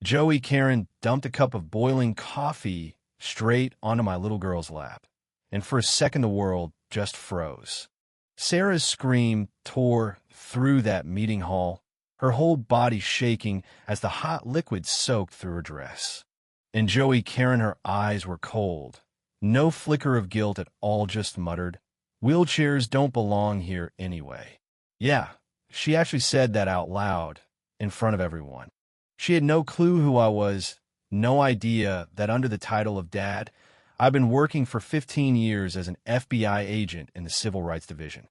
Joey Karen dumped a cup of boiling coffee straight onto my little girl's lap, and for a second the world just froze. Sarah's scream tore through that meeting hall, her whole body shaking as the hot liquid soaked through her dress. And Joey Karen, her eyes were cold. No flicker of guilt at all, just muttered, "Wheelchairs don't belong here anyway." Yeah, she actually said that out loud, in front of everyone. She had no clue who I was, no idea that under the title of Dad, I've been working for 15 years as an FBI agent in the Civil Rights Division.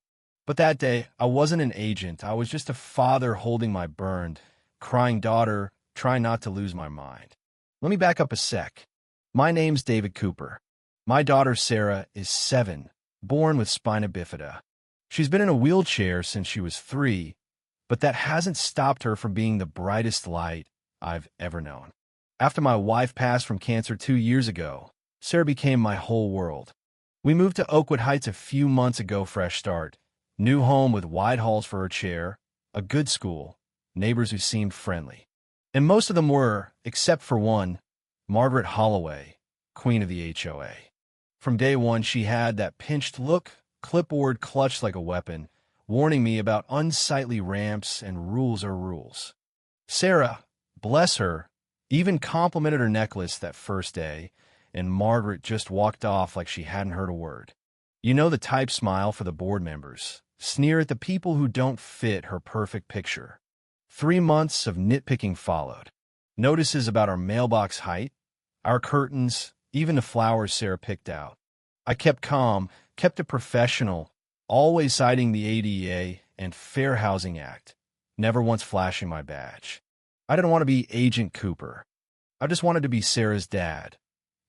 But that day, I wasn't an agent. I was just a father holding my burned, crying daughter, trying not to lose my mind. Let me back up a sec. My name's David Cooper. My daughter Sarah is 7, born with spina bifida. She's been in a wheelchair since she was 3, but that hasn't stopped her from being the brightest light I've ever known. After my wife passed from cancer 2 years ago, Sarah became my whole world. We moved to Oakwood Heights a few months ago, fresh start. New home with wide halls for her chair, a good school, neighbors who seemed friendly. And most of them were, except for one, Margaret Holloway, queen of the HOA. From day one, she had that pinched look, clipboard clutched like a weapon, warning me about unsightly ramps and rules are rules. Sarah, bless her, even complimented her necklace that first day, and Margaret just walked off like she hadn't heard a word. You know the type, smile for the board members, sneer at the people who don't fit her perfect picture. 3 months of nitpicking followed. Notices about our mailbox height, our curtains, even the flowers Sarah picked out. I kept calm, kept it professional, always citing the ADA and Fair Housing Act, never once flashing my badge. I didn't want to be Agent Cooper. I just wanted to be Sarah's dad,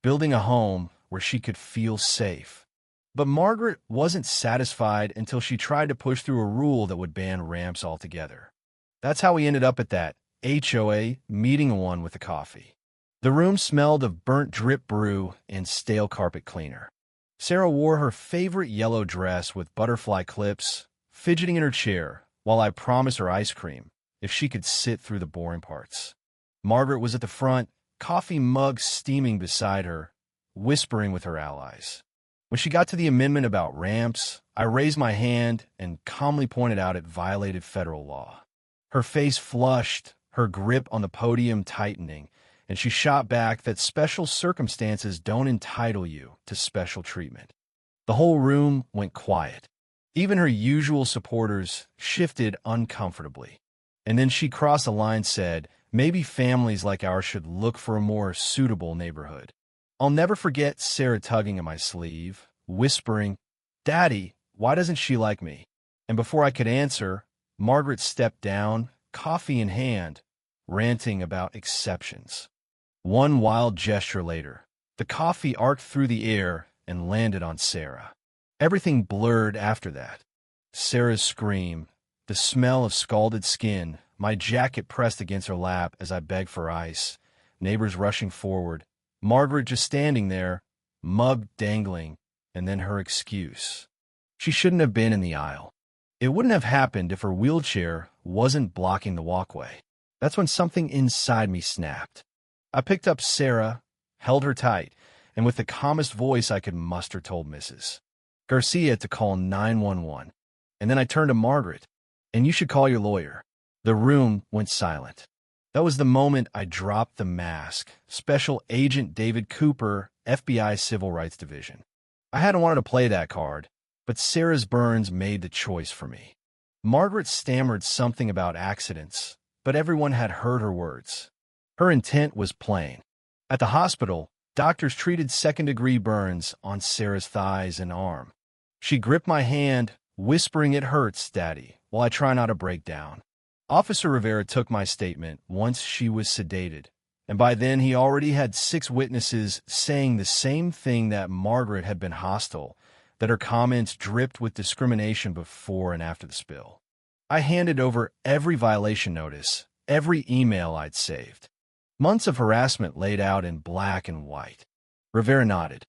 building a home where she could feel safe. But Margaret wasn't satisfied until she tried to push through a rule that would ban ramps altogether. That's how we ended up at that HOA meeting one with the coffee. The room smelled of burnt drip brew and stale carpet cleaner. Sarah wore her favorite yellow dress with butterfly clips, fidgeting in her chair, while I promised her ice cream if she could sit through the boring parts. Margaret was at the front, coffee mug steaming beside her, whispering with her allies. When she got to the amendment about ramps, I raised my hand and calmly pointed out it violated federal law. Her face flushed, her grip on the podium tightening, and she shot back that special circumstances don't entitle you to special treatment. The whole room went quiet. Even her usual supporters shifted uncomfortably. And then she crossed a line, said, "Maybe families like ours should look for a more suitable neighborhood." I'll never forget Sarah tugging at my sleeve, whispering, "Daddy, why doesn't she like me?" And before I could answer, Margaret stepped down, coffee in hand, ranting about exceptions. One wild gesture later, the coffee arced through the air and landed on Sarah. Everything blurred after that. Sarah's scream, the smell of scalded skin, my jacket pressed against her lap as I begged for ice, neighbors rushing forward, Margaret just standing there, mug dangling, and then her excuse. She shouldn't have been in the aisle. It wouldn't have happened if her wheelchair wasn't blocking the walkway. That's when something inside me snapped. I picked up Sarah, held her tight, and with the calmest voice I could muster told Mrs. Garcia to call 911. And then I turned to Margaret, "And you should call your lawyer." The room went silent. That was the moment I dropped the mask. Special Agent David Cooper, FBI Civil Rights Division. I hadn't wanted to play that card, but Sarah's burns made the choice for me. Margaret stammered something about accidents, but everyone had heard her words. Her intent was plain. At the hospital, doctors treated second-degree burns on Sarah's thighs and arm. She gripped my hand, whispering, "It hurts, Daddy," while I try not to break down. Officer Rivera took my statement once she was sedated, and by then he already had 6 witnesses saying the same thing, that Margaret had been hostile, that her comments dripped with discrimination before and after the spill. I handed over every violation notice, every email I'd saved. Months of harassment laid out in black and white. Rivera nodded.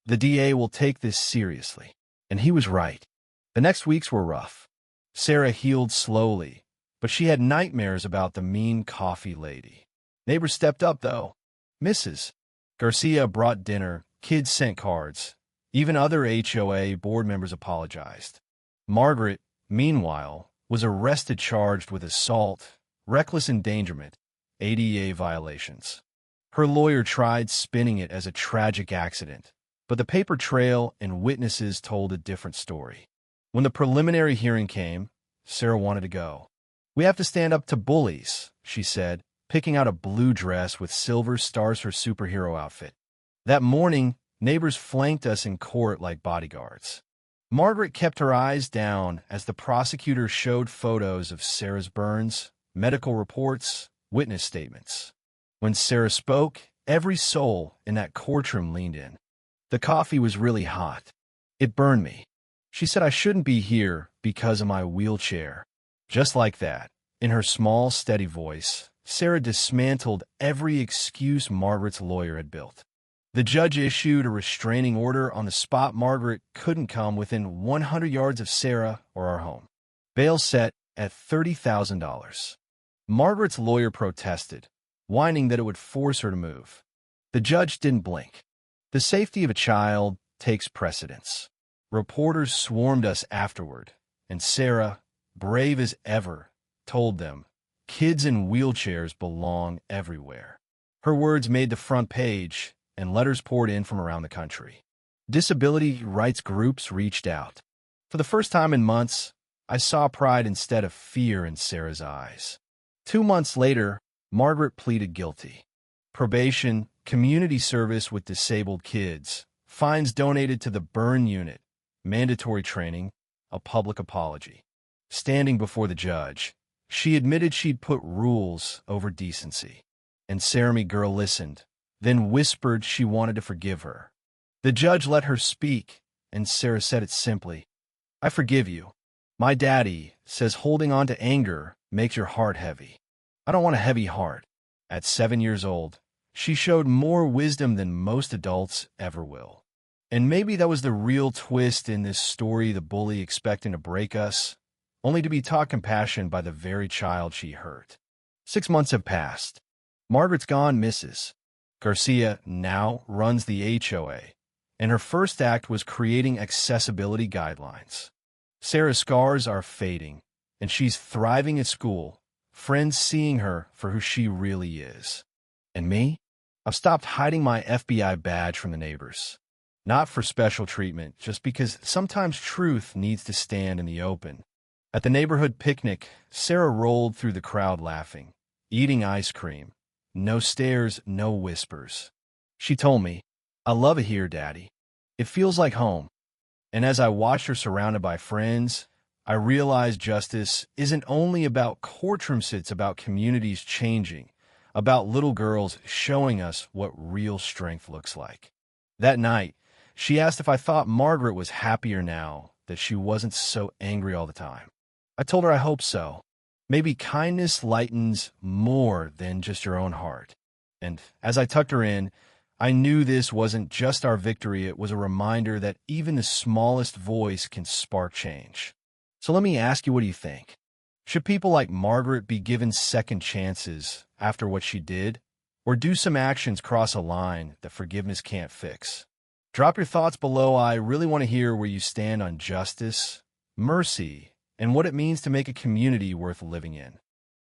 "The DA will take this seriously." And he was right. The next weeks were rough. Sarah healed slowly, but she had nightmares about the mean coffee lady. Neighbors stepped up, though. Mrs. Garcia brought dinner, kids sent cards. Even other HOA board members apologized. Margaret, meanwhile, was arrested charged with assault, reckless endangerment, ADA violations. Her lawyer tried spinning it as a tragic accident, but the paper trail and witnesses told a different story. When the preliminary hearing came, Sarah wanted to go. "We have to stand up to bullies," she said, picking out a blue dress with silver stars, her superhero outfit. That morning, neighbors flanked us in court like bodyguards. Margaret kept her eyes down as the prosecutor showed photos of Sarah's burns, medical reports, witness statements. When Sarah spoke, every soul in that courtroom leaned in. The coffee was really hot. It burned me. She said I shouldn't be here because of my wheelchair. Just like that, in her small, steady voice, Sarah dismantled every excuse Margaret's lawyer had built. The judge issued a restraining order on the spot. Margaret couldn't come within 100 yards of Sarah or our home. Bail set at $30,000. Margaret's lawyer protested, whining that it would force her to move. The judge didn't blink. The safety of a child takes precedence. Reporters swarmed us afterward, and Sarah, brave as ever, told them, "Kids in wheelchairs belong everywhere." Her words made the front page, and letters poured in from around the country. Disability rights groups reached out. For the first time in months, I saw pride instead of fear in Sarah's eyes. 2 months later, Margaret pleaded guilty. Probation, community service with disabled kids, fines donated to the burn unit, mandatory training, a public apology. Standing before the judge, she admitted she'd put rules over decency. And Sarah girl listened, then whispered she wanted to forgive her. The judge let her speak, and Sarah said it simply. "I forgive you. My daddy says holding on to anger makes your heart heavy. I don't want a heavy heart." At 7 years old, she showed more wisdom than most adults ever will. And maybe that was the real twist in this story, the bully expecting to break us, only to be taught compassion by the very child she hurt. 6 months have passed. Margaret's gone. Mrs. Garcia now runs the HOA, and her first act was creating accessibility guidelines. Sarah's scars are fading, and she's thriving at school, friends seeing her for who she really is. And me? I've stopped hiding my FBI badge from the neighbors. Not for special treatment, just because sometimes truth needs to stand in the open. At the neighborhood picnic, Sarah rolled through the crowd laughing, eating ice cream. No stares, no whispers. She told me, "I love it here, Daddy. It feels like home." And as I watched her surrounded by friends, I realized justice isn't only about courtrooms, it's about communities changing, about little girls showing us what real strength looks like. That night, she asked if I thought Margaret was happier now, that she wasn't so angry all the time. I told her I hope so. Maybe kindness lightens more than just your own heart. And as I tucked her in, I knew this wasn't just our victory, it was a reminder that even the smallest voice can spark change. So let me ask you, what do you think? Should people like Margaret be given second chances after what she did? Or do some actions cross a line that forgiveness can't fix? Drop your thoughts below. I really want to hear where you stand on justice, mercy, and what it means to make a community worth living in.